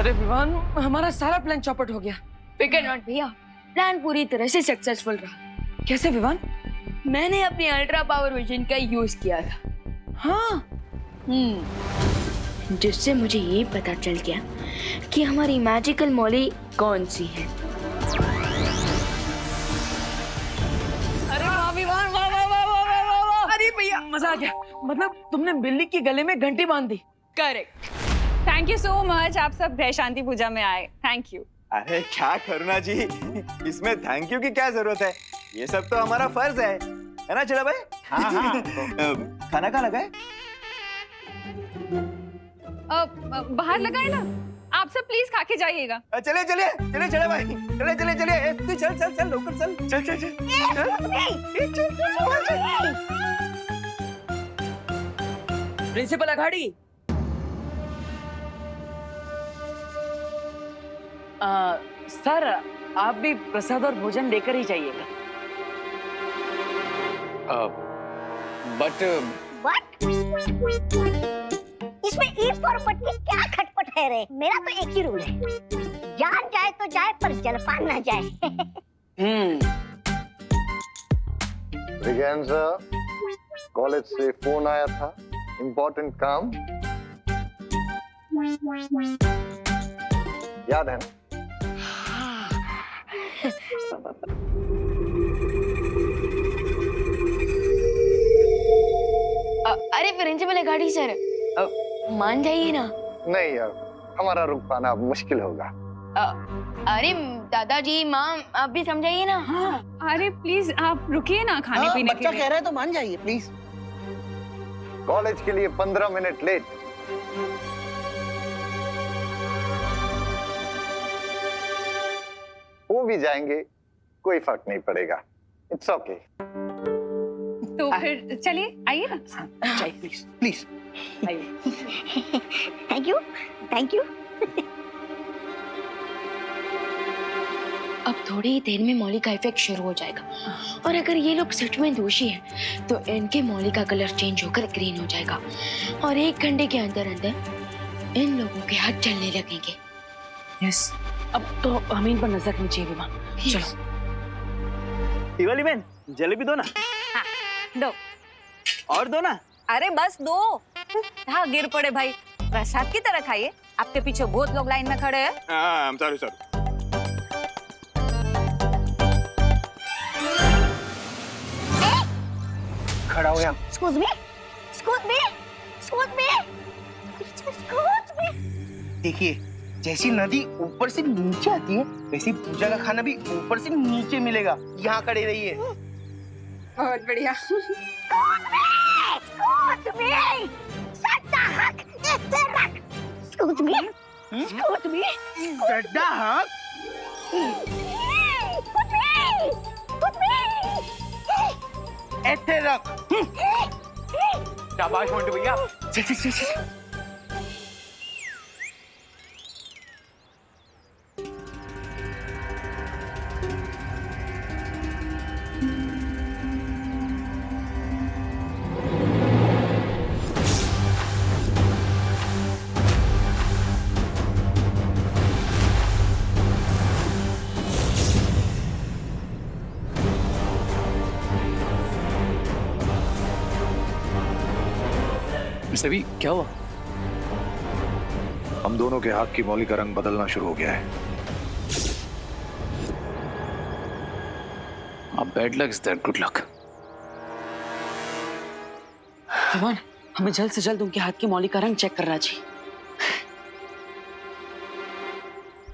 अरे विवान, हमारा सारा प्लान चौपट हो गया। फिकर नॉट भैया, प्लान पूरी तरह से सक्सेसफुल रहा। कैसे विवान? मैंने अपनी अल्ट्रा पावर विजन का यूज किया था। हाँ। जिससे मुझे ये पता चल गया कि हमारी मैजिकल मॉली कौन सी है। अरे वाह विवान, वाह वाह वाह वाह वाह वाह वाह। अरे भैया मजा आ गया। मतलब तुमने बिल्ली की गले में घंटी बांध दी। Correct. Thank you so much, आप सब ग्रह शांति पूजा में आए, थैंक यू। अरे क्या करुणा जी, इसमें थैंक यू की क्या जरूरत है, ये सब तो हमारा फर्ज है ना चिड़ा भाई? हाँ हाँ। खाना कहाँ लगा है? बाहर लगाए ना, आप सब प्लीज खा के जाइएगा। चले चले चले चिड़ा भाई, चले चले चले, तू चल चल चल लोकल चल चल चल चल। प्रिंसिपल अघाड़ी, सर आप भी प्रसाद और भोजन लेकर ही जाइएगा। बट इसमें ईट और बट में क्या खटपट है रे? मेरा तो एक ही रूल है, जान जाए तो जाए पर जलपान ना जाए। विज्ञान सर, कॉलेज से फोन आया था, इम्पोर्टेंट काम याद है ना? अरे प्रिंसिपल अघाड़ी सर, मान जाइए ना। नहीं यार, हमारा रुक पाना मुश्किल होगा। अरे दादाजी माँ आप भी समझाइए ना। हाँ। अरे प्लीज आप रुकिए ना खाने पीने के लिए। बच्चा कह रहा है तो मान जाइए प्लीज। कॉलेज के लिए 15 मिनट लेट। वो भी जाएंगे, कोई फर्क नहीं पड़ेगा, इट्स ओके। तो फिर चलिए, आइए ना। चाहिए प्लीज प्लीज आइए। Thank you, thank you. अब थोड़ी ही देर में मौली का इफेक्ट शुरू हो जाएगा, और अगर ये लोग सच में दोषी हैं, तो इनके मौली का कलर चेंज होकर ग्रीन हो जाएगा, और 1 घंटे के अंदर अंदर इन लोगों के हाथ चलने लगेंगे। यस, अब तो हमें इन पर नजर रखनी चाहिए विवान। चलो। दिवाली बहन, जलेबी दो ना। हाँ, दो। और दो ना। अरे बस दो। हाँ गिर पड़े भाई, प्रसाद की तरह खाइए, आपके पीछे बहुत लोग लाइन में खड़े हैं। हाँ, सॉरी सॉरी। खड़ा हो या। Excuse me, excuse me, excuse me, excuse me। देखिए, जैसी नदी ऊपर से नीचे आती है, वैसे पूजा का खाना भी ऊपर से नीचे मिलेगा। यहाँ खड़े रहिए। बहुत बढ़िया। Excuse me, सट्टा हक इसे रख। Excuse me, excuse me, सड्डा हाँ? excuse me, excuse me। ऐसे रख। शाबाश मोंटू भैया। चल चल चल चल। सभी क्या हुआ? हम दोनों के हाथ की मौली का रंग बदलना शुरू हो गया है। Bad luck is that good luck. Vivaan, हमें जल्द से जल्द उनके हाथ की मौली का रंग चेक करना चाहिए।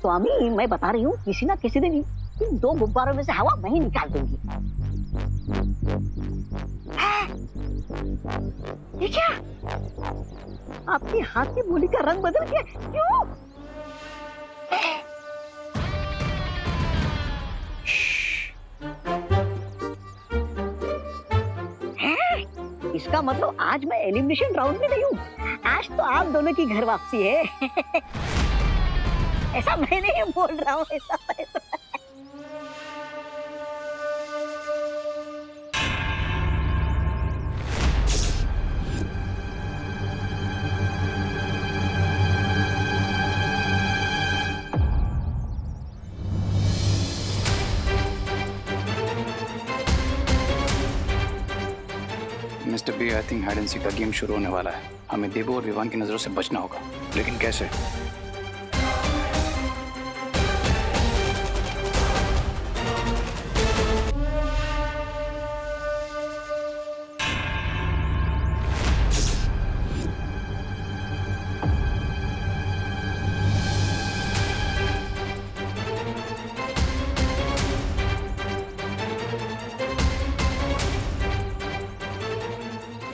स्वामी, मैं बता रही हूँ, किसी ना किसी दिन इन 2 गुब्बारों में से हवा मैं ही निकाल दूंगी। ये क्या? आपके हाथ की मौली का रंग बदल गया, क्यों? इसका मतलब आज मैं एलिमिनेशन राउंड में नहीं हूँ, आज तो आप दोनों की घर वापसी है। ऐसा मैं नहीं बोल रहा हूँ, ऐसा mister B, I think hide and seek का गेम शुरू होने वाला है। हमें देबू और विवान की नजरों से बचना होगा। लेकिन कैसे?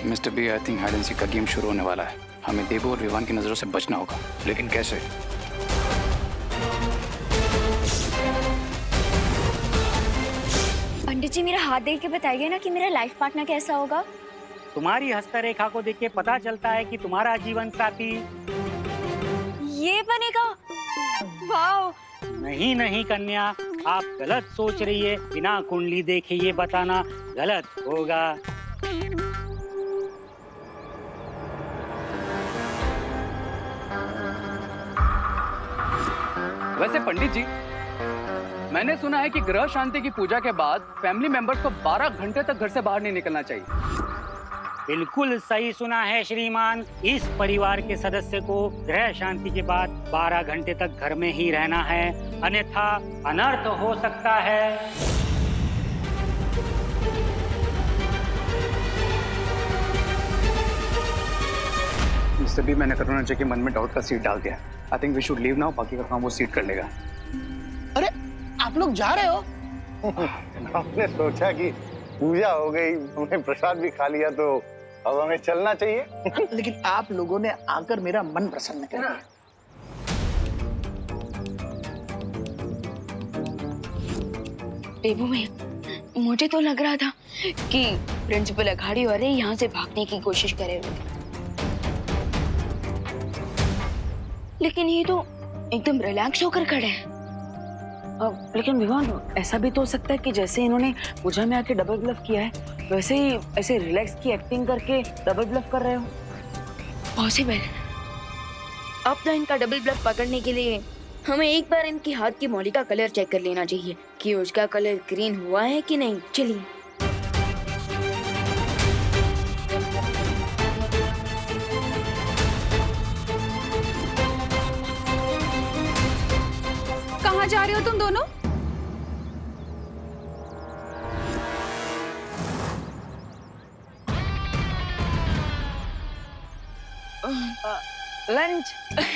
Mister B, I think hide and seek का गेम शुरू होने वाला है। हमें देबू और विवान की नजरों से बचना होगा। लेकिन कैसे? पंडित जी, मेरा हाथ देख के बताइए ना कि मेरा लाइफ पार्टनर कैसा होगा। तुम्हारी हस्तरेखा को देख के पता चलता है कि तुम्हारा जीवन साथी ये बनेगा। वाह। नहीं नहीं कन्या, आप गलत सोच रही है। बिना कुंडली देखे ये बताना गलत होगा। वैसे पंडित जी, मैंने सुना है कि ग्रह शांति की पूजा के बाद फैमिली मेंबर्स को 12 घंटे तक घर से बाहर नहीं निकलना चाहिए। बिल्कुल सही सुना है श्रीमान। इस परिवार के सदस्य को ग्रह शांति के बाद 12 घंटे तक घर में ही रहना है, अन्यथा अनर्थ हो सकता है। मिस्टर बी, मैंने करुणा जी के मन में डाउट का सीड डाल दिया। I think we should leave now. बाकी का काम वो सीड कर लेगा। अरे आप लोग जा रहे हो? हमने सोचा कि पूजा हो गई, हमने प्रसाद भी खा लिया, तो अब हमें चलना चाहिए। लेकिन आप लोगों ने आकर मेरा मन प्रसन्न कर दिया। देबू में मुझे तो लग रहा था कि प्रिंसिपल अघाड़ी वाले यहाँ से भागने की कोशिश करे हुए, लेकिन ये तो एकदम रिलैक्स होकर खड़े हैं। लेकिन विवान, ऐसा भी तो हो सकता है कि जैसे इन्होंने पूजा में आके डबल ब्लफ किया है, वैसे ही ऐसे रिलैक्स की एक्टिंग करके डबल ब्लफ कर रहे हो। पॉसिबल। अब तो इनका डबल ब्लफ पकड़ने के लिए हमें एक बार इनके हाथ की मौली का कलर चेक कर लेना चाहिए कि उसका कलर ग्रीन हुआ है कि नहीं। चलिए। कहाँ जा रहे हो तुम दोनों?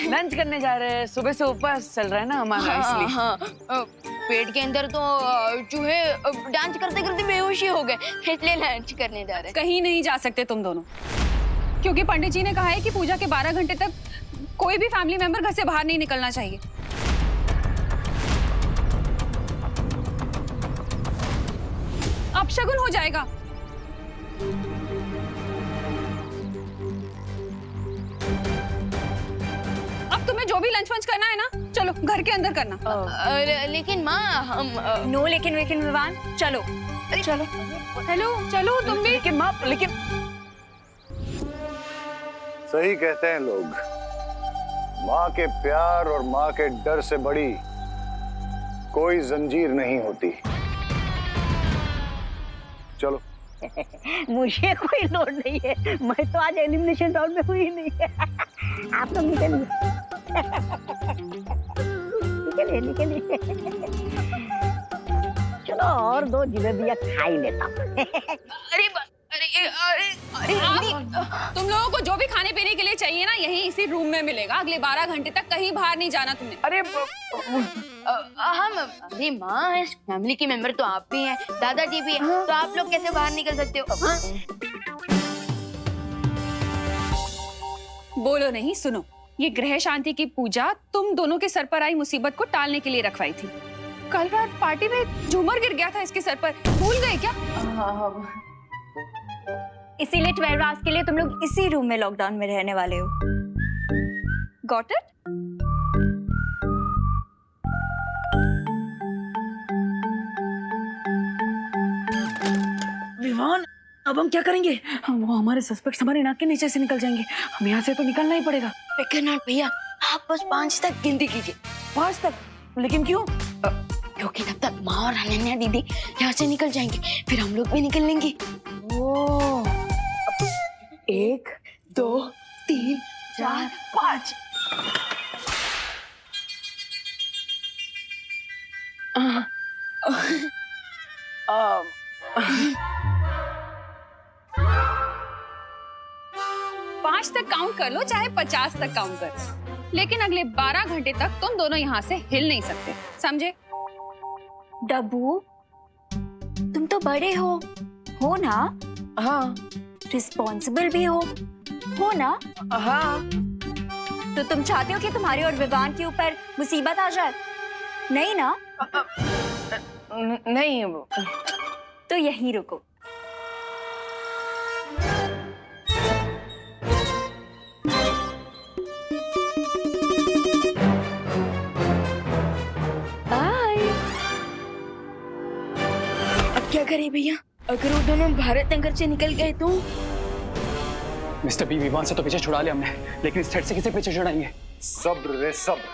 लंच करने जा रहे हैं। सुबह से उपवास चल रहा है ना हमारा, इसलिए। हाँ, पेट के अंदर तो चूहे डांस करते करते बेहोशी हो गए, इसलिए लंच करने जा रहे हैं। कहीं नहीं जा सकते तुम दोनों, क्योंकि पंडित जी ने कहा है कि पूजा के 12 घंटे तक कोई भी फैमिली मेंबर घर से बाहर नहीं निकलना चाहिए। अपशगुन हो जाएगा। अब तुम्हें जो भी लंच वंच करना है ना, चलो घर के अंदर करना। लेकिन माँ, हम नो लेकिन विवान, चलो चलो। हेलो, चलो तुम भी। लेकिन माँ, लेकिन सही कहते हैं लोग, माँ के प्यार और माँ के डर से बड़ी कोई जंजीर नहीं होती। चलो। मुझे कोई लोड नहीं है, मैं तो आज एलिमिनेशन राउंड में हुई नहीं है। आप लोग निकलिए। निकलिए। चलो और 2 जलेबियां खा ही लेता हूँ। तुम लोगों को जो भी खाने पीने के लिए चाहिए ना, यहीं इसी रूम में मिलेगा। अगले 12 घंटे तक कहीं बाहर नहीं जाना तुमने। अरे हम, अरे माँ, इस फैमिली के मेंबर तो आप भी हैं, दादाजी भी हैं, तो आप लोग कैसे बाहर निकल सकते हो? बोलो नहीं, सुनो। ये ग्रह शांति की पूजा तुम दोनों के सर पर आई मुसीबत को टालने के लिए रखवाई थी। कल रात पार्टी में झूमर गिर गया था इसके सर पर, भूल गए क्या? इसीलिए 12 आवर्स के लिए तुम लोग इसी रूम में लॉकडाउन में रहने वाले हो। Got it? विवान, अब हम क्या करेंगे? वो हमारे सस्पेक्ट्स हमारे नाक के नीचे से निकल जाएंगे। हम यहाँ से तो निकलना ही पड़ेगा। विक्रनाथ भैया, आप बस 5 तक गिनती कीजिए। 5 तक? लेकिन क्यों? क्योंकि तब तक माँ और अनन्या दीदी यहाँ से निकल जाएंगे, फिर हम लोग भी निकल लेंगे। ओह, 1 2 3 4 5। पाँच तक काउंट कर लो, चाहे 50 तक काउंट कर लो, लेकिन अगले 12 घंटे तक तुम दोनों यहाँ से हिल नहीं सकते, समझे? डब्बू, तुम तो बड़े हो ना? हाँ रिस्पॉन्सिबल भी हो ना? हाँ। तो तुम चाहते हो कि तुम्हारे और विवान के ऊपर मुसीबत आ जाए? नहीं ना? नहीं। तो यहीं रुको। बाय। अब क्या करें भैया, अगर वो दोनों भारत नगर से निकल गए तो? मिस्टर बी, विवान से तो पीछे छुड़ा लिया हमने, लेकिन इस थ्रेड से किसे पीछे छुड़ाएंगे? सब्र रे सब्र।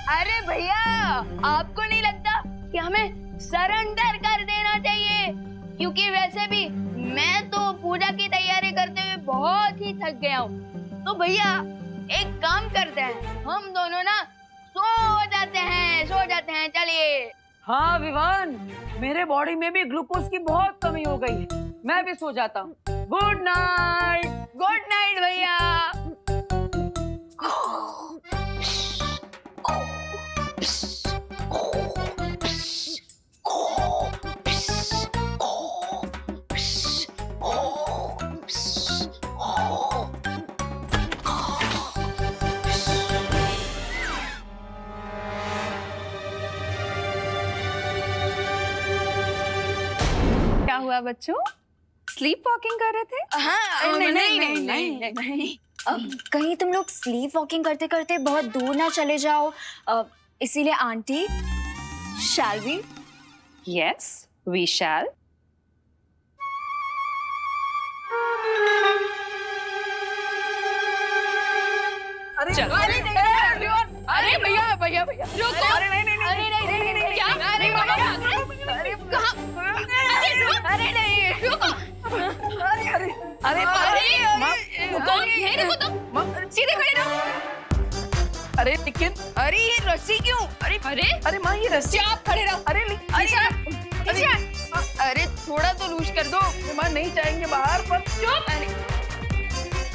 अरे भैया, आपको नहीं लगता कि हमें सरेंडर कर देना चाहिए? क्योंकि वैसे भी मैं तो पूजा की तैयारी करते हुए बहुत ही थक गया हूँ। तो भैया एक काम करते हैं, हम दोनों ना सो जाते हैं, चलिए। हाँ विवान, मेरे बॉडी में भी ग्लूकोज की बहुत कमी हो गई है, मैं भी सो जाता हूँ। गुड नाइट भैया। क्या हुआ बच्चों, स्लीप वॉकिंग कर रहे थे? हाँ, नहीं। कहीं तुम लोग स्लीप वॉकिंग करते करते बहुत दूर ना चले जाओ, इसीलिए aunty, shall we? Yes, we shall. चलो। अरे भैया रुको। अरे नहीं क्या? अरे कहाँ? अरे नहीं रुको। रुको, यहीं रुको तुम, सीधे खड़े रहो। अरे लेकिन, अरे ये रस्सी क्यों? अरे माँ ये रस्सी। आप खड़े रहो। अरे थोड़ा तो लूज कर दो। माँ नहीं जाएंगे बाहर पर।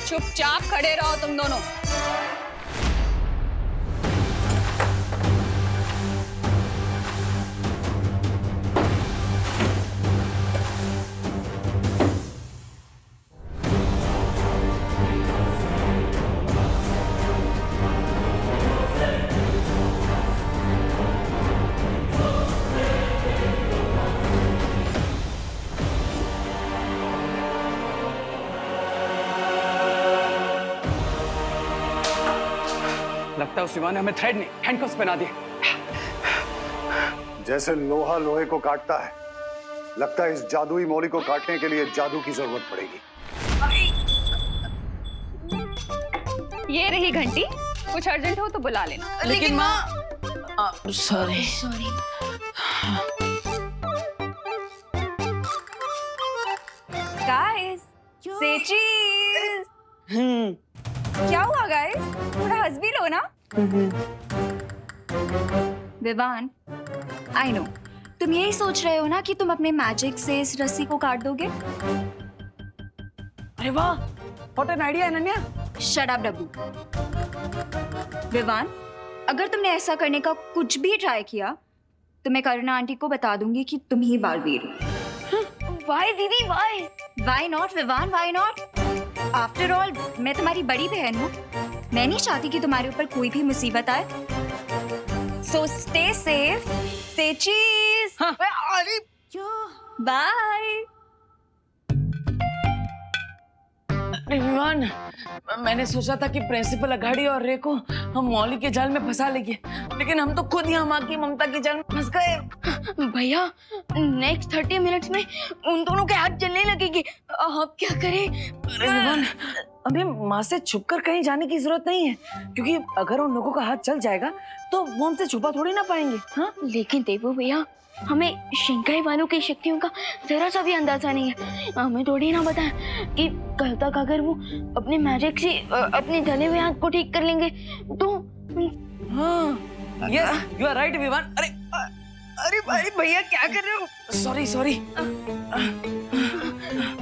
चुपचाप खड़े रहो तुम दोनों। लगता है उस विवान ने हमें थ्रेड नहीं, हैंडकफ्स पहना दिए। जैसे लोहा लोहे को काटता है, लगता है इस जादुई मौली को काटने के लिए जादू की जरूरत पड़ेगी। ये रही घंटी, कुछ अर्जेंट हो तो बुला लेना। लेकिन माँ, सॉरी। गाइस, से चीज। क्या हुआ गाइस? थोड़ा हंस भी लो ना। विवान, आई नो, तुम यही सोच रहे हो ना कि तुम अपने मैजिक से इस रस्सी को काट दोगे? अरे वाह, what an idea Ananya. Shut up Dabbu. Vivaan, अगर तुमने ऐसा करने का कुछ भी ट्राई किया तो मैं करुणा आंटी को बता दूंगी कि तुम ही बालवीर हो। वाई दीदी why? Why not Vivaan, why not? After all मैं तुम्हारी बड़ी बहन हूँ, मैं नहीं चाहती कि तुम्हारे ऊपर कोई भी मुसीबत आए। सो स्टे सेफ, से चीज। अरे बाय। अरे विवान, मैंने सोचा था कि प्रिंसिपल अघाड़ी और रे को हम मौली के जाल में फंसा लेंगे, लेकिन हम तो खुद यहाँ माँ की ममता की जाल में फंस गए। भैया, नेक्स्ट 30 मिनट्स में उन दोनों के हाथ जलने लगेंगे, अब क्या करें? अरे विवान, हमें माँ से छुपकर कहीं जाने की जरूरत नहीं है, क्योंकि अगर उन लोगों का हाथ चल जाएगा तो वो हमसे छुपा थोड़ी ना पाएंगे। हाँ, लेकिन देवू भैया, हमें शिंकाई वालों की शक्तियों का जरा सा भी अंदाजा नहीं है। हमें थोड़ी ना पता है कि कल तक अगर वो अपने मैजिक से अपने जले हुए हाथ को ठीक कर लेंगे तो। हाँ, yes, you are right Vivaan. अरे अरे भाई भैया क्या कर रहे हो? Sorry sorry.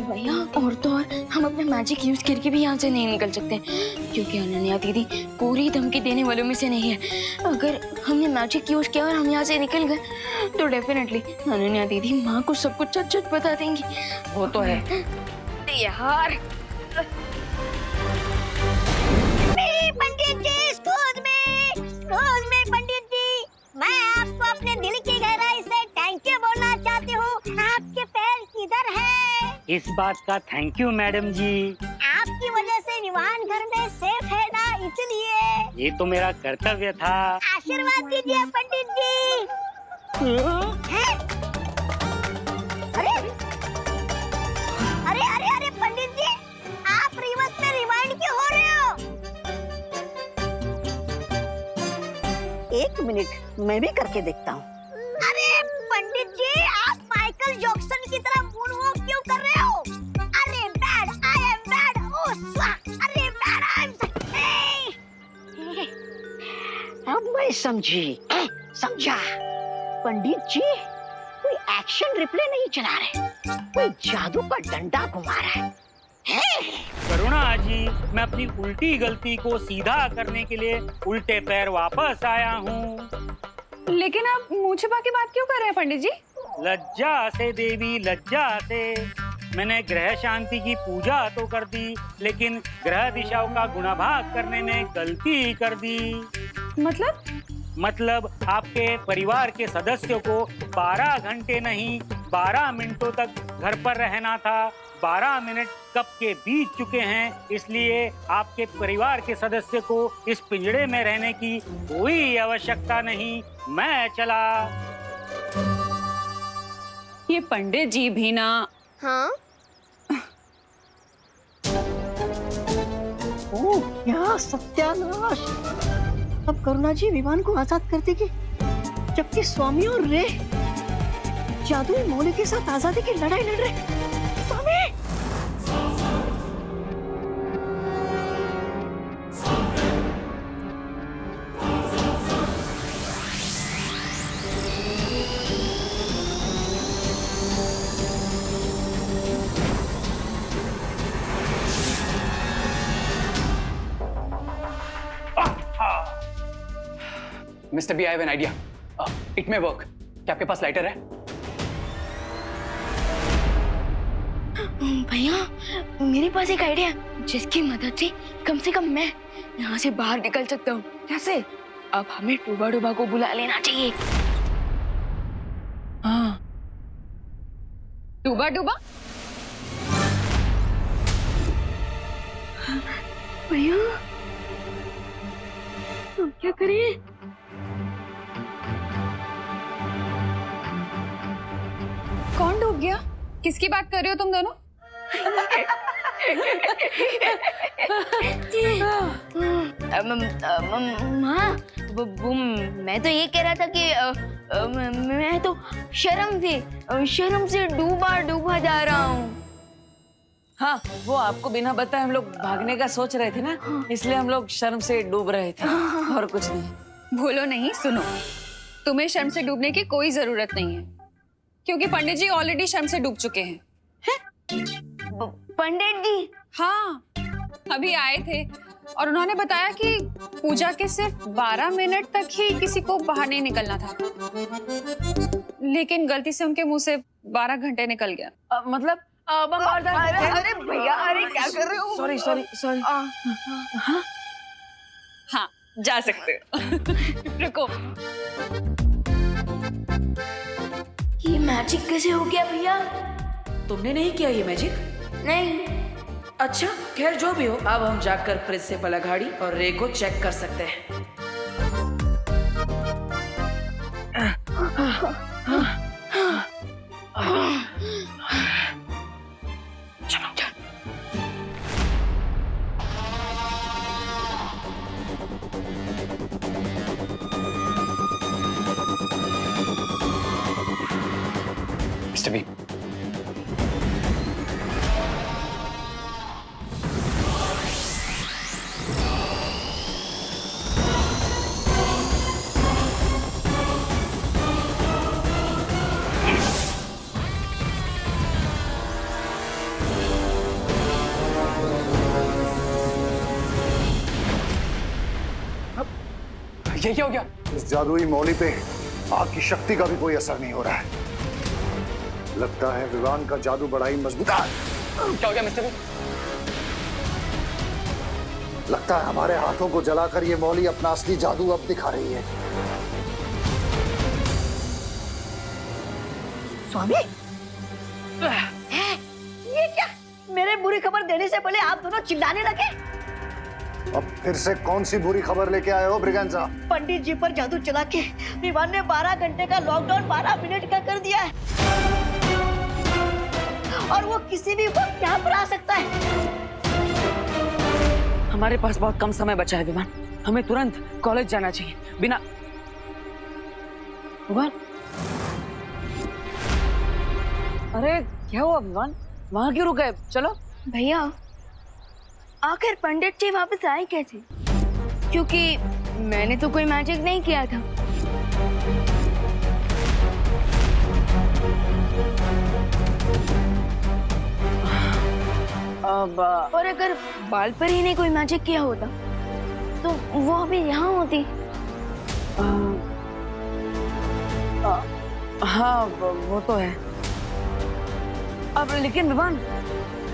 भैया, और तो और हम अपना मैजिक यूज करके भी यहाँ से नहीं निकल सकते, क्योंकि अनन्या दीदी पूरी धमकी देने वालों में से नहीं है। अगर हमने मैजिक यूज किया और हम यहाँ से निकल गए तो डेफिनेटली अनन्या दीदी माँ को सब कुछ सच बता देंगी। वो तो है यार। पंडित जी, एक्सक्यूज मी पंडित जी, मैं आपको अपने दिल की गहराई से थैंक यू बोलना चाहती हूँ। आपके पैर किधर है? इस बात का थैंक यू मैडम जी। आपकी वजह से विवान घर में सेफ है ना, इसलिए। ये तो मेरा कर्तव्य था। आशीर्वाद दीजिए पंडित जी। हैं? अरे अरे अरे अरे पंडित जी, आप रिवर्स में रिवाइंड क्यों हो रहे हो? एक मिनट, मैं भी करके देखता हूँ। अरे पंडित जी, आप माइकल जैक्सन की तरह मूनवॉक क्यों कर रहे हो? अरे बैड, आई एम बैड। ओह स्वाहा, अरे बैड, आई एम। अब मैं समझा। पंडित जी कोई एक्शन रिप्ले नहीं चला रहे, कोई जादू का डंडा घुमा रहा है। करुणा जी, मैं अपनी उल्टी गलती को सीधा करने के लिए उल्टे पैर वापस आया हूँ। लेकिन आप मुंह छिपा के बात क्यों कर रहे हैं पंडित जी? लज्जा से देवी, लज्जा से। मैंने ग्रह शांति की पूजा तो कर दी, लेकिन ग्रह दिशाओं का गुणाभाग करने में गलती कर दी। मतलब आपके परिवार के सदस्यों को 12 घंटे नहीं 12 मिनटों तक घर पर रहना था। 12 मिनट कब के बीत चुके हैं, इसलिए आपके परिवार के सदस्य को इस पिंजड़े में रहने की कोई आवश्यकता नहीं। मैं चला। ये पंडित जी भी ना। हाँ? ओह क्या सत्यानाश! अब करुणा जी विवान को आजाद कर देगी, जबकि स्वामी और रे जादुई मौली के साथ आजादी की लड़ाई लड़ रहे। Swami! Mister B, I have an idea. It may work. क्या आपके पास लाइटर है? भैया, मेरे पास एक आइडिया है जिसकी मदद से कम मैं यहाँ से बाहर निकल सकता हूँ। कैसे? अब हमें डूबा डूबा को बुला लेना चाहिए। हाँ, डूबा डूबा? भैया, हम क्या करें? कौन डूब गया? किसकी बात कर रहे हो तुम दोनों? माँ, मैं तो ये कह रहा था कि मैं तो शर्म से डूबा जा रहा हूँ। हाँ, वो आपको बिना बताए हम लोग भागने का सोच रहे थे ना, इसलिए हम लोग शर्म से डूब रहे थे, और कुछ नहीं। बोलो नहीं, सुनो। तुम्हें शर्म से डूबने की कोई जरूरत नहीं है, क्योंकि पंडित जी ऑलरेडी शर्म से डूब चुके हैं। पंडित जी? हाँ, अभी आए थे और उन्होंने बताया कि पूजा के सिर्फ 12 मिनट तक ही किसी को बाहर नहीं निकलना था, लेकिन गलती से उनके मुंह से 12 घंटे निकल गया। मतलब अरे भैया, अरे क्या कर रहे हो? सॉरी। हाँ, जा सकते हो। रुको। ये मैजिक कैसे हो गया भैया? तुमने नहीं किया ये मैजिक? नहीं। अच्छा, खैर जो भी हो, अब हम जाकर प्रिंसिपल अघाड़ी और रे को चेक कर सकते हैं। मिस्टर बी, ये क्या हो गया? इस जादुई मौली पे आग की शक्ति का भी कोई असर नहीं हो रहा है। लगता है विवान का जादू बड़ा ही मजबूत है। क्या हो गया मिस्टर बी? लगता है हमारे हाथों को जलाकर ये मौली अपना असली जादू अब दिखा रही है। स्वामी ये क्या? मेरे बुरी खबर देने से पहले आप दोनों चिल्लाने लगे। अब फिर से कौन सी बुरी खबर लेके आए हो ब्रिगेंजा? पंडित जी पर जादू चला के विवान ने 12 घंटे का लॉकडाउन 12 मिनट का कर दिया है और वो किसी भी वक्त यहाँ पर आ सकता है। हमारे पास बहुत कम समय बचा है विवान, हमें तुरंत कॉलेज जाना चाहिए। बिना विवान, अरे क्या हुआ विवान? वहां क्यों रुके? चलो। भैया आखिर पंडित जी वापस आए कैसे? क्योंकि मैंने तो कोई मैजिक नहीं किया था। अब और अगर बाल पर ही ने कोई मैजिक किया होता तो वो अभी यहाँ होती। हाँ वो तो है। अब लेकिन विवान,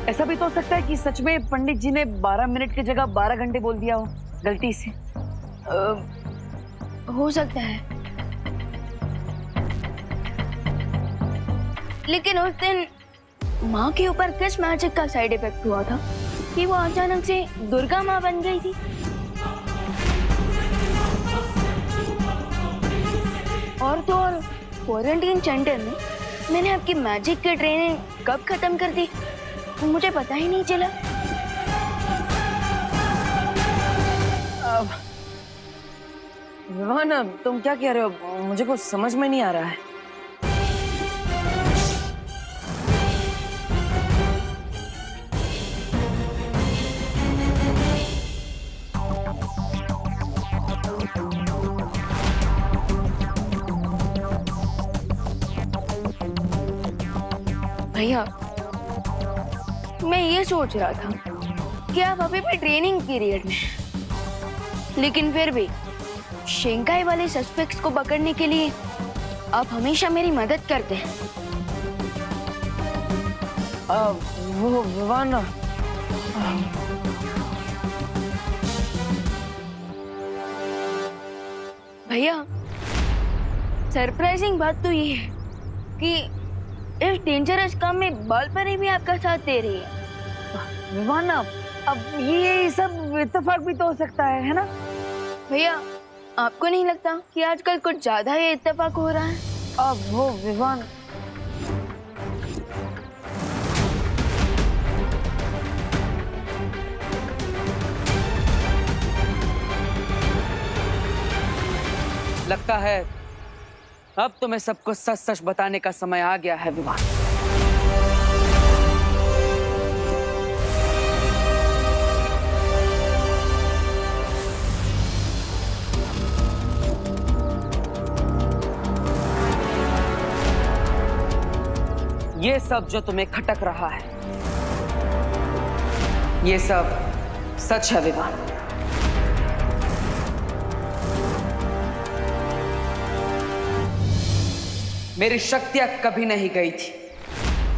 ऐसा भी तो हो सकता है कि सच में पंडित जी ने 12 मिनट की जगह 12 घंटे बोल दिया हो गलती से। हो सकता है, लेकिन उस दिन माँ के ऊपर किस मैजिक का साइड इफेक्ट हुआ था कि वो अचानक से दुर्गा माँ बन गई थी? और तो और क्वारंटीन सेंटर में मैंने आपकी मैजिक की ट्रेनिंग कब खत्म कर दी मुझे पता ही नहीं चला। विवान, तुम क्या कह रहे हो? मुझे कुछ समझ में नहीं आ रहा है। भैया मैं ये सोच रहा था कि आप अभी भी ट्रेनिंग पीरियड में हैं, लेकिन फिर भी शेंघाई वाले सस्पेक्ट्स को पकड़ने के लिए आप हमेशा मेरी मदद करते हैं। वो विवान, भैया सरप्राइजिंग बात तो ये है कि इस डेंजरस काम में बालपरी भी आपका साथ दे रही है। विवान, अब ये सब इत्तेफाक भी तो हो सकता है ना? भैया आपको नहीं लगता कि आजकल कुछ ज्यादा ही इत्तेफाक हो रहा है? अब वो विवान, लगता है अब तुम्हें सबको सच सच बताने का समय आ गया है विवान। ये सब जो तुम्हें खटक रहा है, ये सब सच है विवान। मेरी शक्तियां कभी नहीं गई थी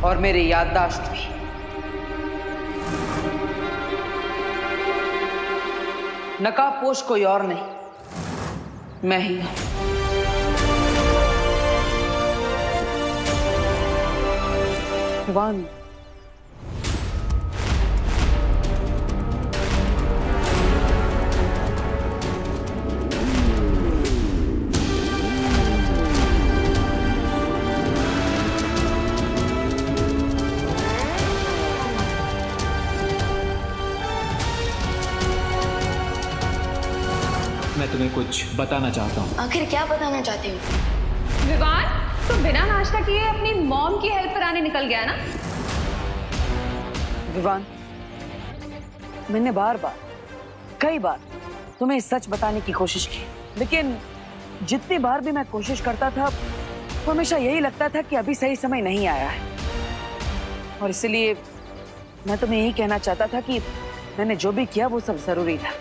और मेरी याददाश्त भी। नकाबपोश कोई और नहीं, मैं ही हूं। विवान, मैं तुम्हें कुछ बताना चाहता हूँ। आखिर क्या बताना चाहते हो? विवान तो बिना नाश्ता किए अपनी मॉम की हेल्प कराने निकल गया ना? विवान, मैंने बार बार, कई बार तुम्हें सच बताने की कोशिश की, लेकिन जितनी बार भी मैं कोशिश करता था तो हमेशा यही लगता था कि अभी सही समय नहीं आया है। और इसलिए मैं तुम्हें यही कहना चाहता था कि मैंने जो भी किया वो सब जरूरी था।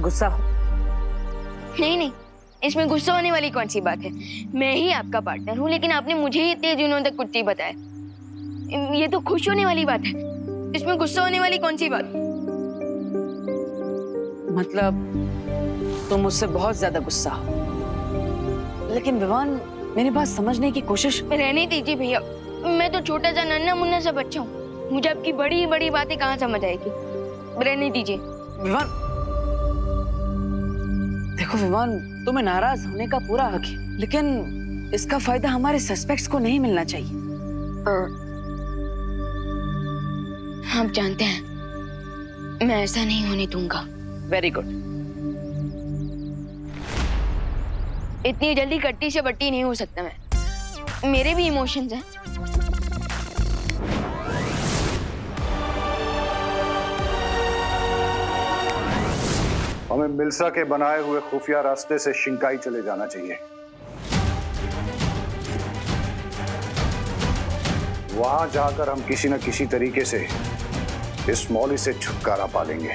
गुस्सा हो? नहीं नहीं, इसमें गुस्सा होने वाली कौन सी बात है? मैं ही आपका पार्टनर हूँ, लेकिन आपने मुझे ही इतने दिनों तक कुछ नहीं बताया। ये तो खुश होने वाली बात है, इसमें गुस्सा होने वाली कौन सी बात? मतलब तुम मुझसे बहुत ज्यादा गुस्सा हो। लेकिन विवान, मेरी बात समझने की कोशिश। रहने दीजिए भैया, मैं तो छोटा सा नन्ना मुन्ना सा बच्चा हूँ, मुझे आपकी बड़ी बड़ी बातें कहाँ समझ आएगी। रहने दीजिए। विवान, देखो विवान, तुम्हें नाराज होने का पूरा हक है, लेकिन इसका फायदा हमारे सस्पेक्ट्स को नहीं मिलना चाहिए। आप जानते हैं मैं ऐसा नहीं होने दूंगा। Very good. इतनी जल्दी कट्टी से बट्टी नहीं हो सकता मैं, मेरे भी इमोशंस हैं। हमें मिल्सा के बनाए हुए खुफिया रास्ते से शिंकाई चले जाना चाहिए। वहां जाकर हम किसी न किसी तरीके से इस मौली से छुटकारा पा लेंगे।